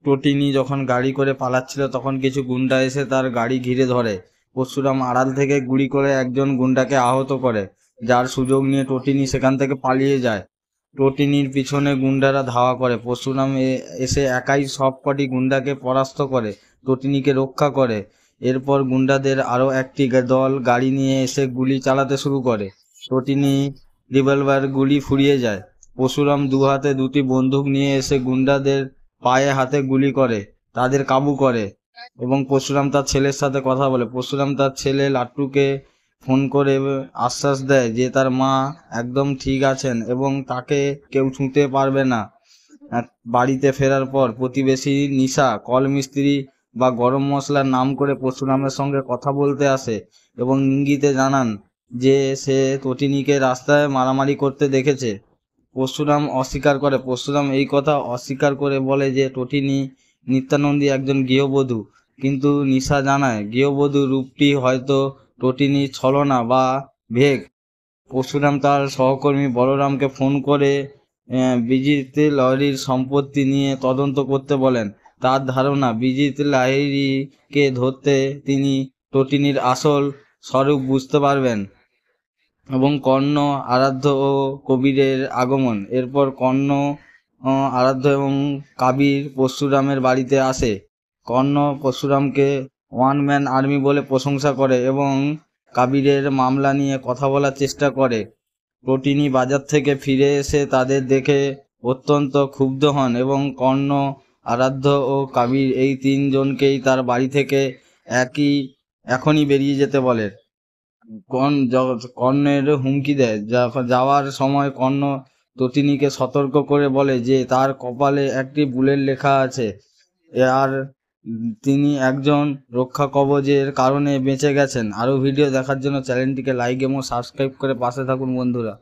টোটিনি যখন গাড়ি করে পালাচ্ছিল তখন কিছু গুন্ডা এসে তার গাড়ি ঘিরে ধরে। পরশুরাম আড়াল থেকে গুলি করে একজন গুন্ডাকে আহত করে, যার সুযোগ নিয়ে টোটিনি সেখান থেকে পালিয়ে যায়। টোটিনির পিছনে গুন্ডারা ধাওয়া করে। পরশুরাম এসে একাই সব কটি গুন্ডাকে পরাস্ত করে, টোটিনিকে রক্ষা করে। এরপর গুন্ডাদের আরও একটি দল গাড়ি নিয়ে এসে গুলি চালাতে শুরু করে। টোটিনি রিভলভার গুলি ফুরিয়ে যায়। পরশুরাম দু হাতে দুটি বন্দুক নিয়ে এসে গুন্ডাদের পায়ে হাতে গুলি করে, তাদের কাবু করে এবং পরশুরাম তার ছেলের সাথে কথা বলে। পরশুরাম তার ছেলে লাট্টুকে ফোন করে আশ্বাস দেয় যে তার মা একদম ঠিক আছেন এবং তাকে কেউ ছুঁতে পারবে না। বাড়িতে ফেরার পর প্রতিবেশী নিশা কল মিস্ত্রি বা গরম মশলার নাম করে পরশুরামের সঙ্গে কথা বলতে আসে এবং ইঙ্গিতে জানান যে সে টোটিনিকে রাস্তায় মারামারি করতে দেখেছে। পরশুরাম অস্বীকার করে। পরশুরাম এই কথা অস্বীকার করে বলে যে টোটিনি নিত্যানন্দী একজন গৃহবধূ, কিন্তু নিশা জানায় গৃহবধূ রূপটি হয়তো টোটিনির ছলনা বা ভেগ। পরশুরাম তার সহকর্মী বলরামকে ফোন করে বিজিত লাহিড়ীর সম্পত্তি নিয়ে তদন্ত করতে বলেন। তার ধারণা বিজিত লাহিড়ীকে ধরতে তিনি টোটিনির আসল স্বরূপ বুঝতে পারবেন এবং কর্ণ, আরাধ্য ও কবিরের আগমন। এরপর কর্ণ, আরাধ্য এবং কাবির পরশুরামের বাড়িতে আসে। কর্ণ পরশুরামকে ওয়ান ম্যান আর্মি বলে প্রশংসা করে এবং কাবিরের মামলা নিয়ে কথা বলার চেষ্টা করে। টোটিনি বাজার থেকে ফিরে এসে তাদের দেখে অত্যন্ত ক্ষুব্ধ হন এবং কর্ণ, আরাধ্য ও কাবির এই তিনজনকেই তার বাড়ি থেকে এখনই বেরিয়ে যেতে বলে। কর্ণের হুমকি দেয়। যাওয়ার সময় কর্ণ টোটিনিকে সতর্ক করে বলে যে তার কপালে একটি বুলেট লেখা আছে আর তিনি একজন রক্ষা কবচের কারণে বেঁচে গেছেন। আরও ভিডিও দেখার জন্য চ্যানেলটিকে লাইক এবং সাবস্ক্রাইব করে পাশে থাকুন বন্ধুরা।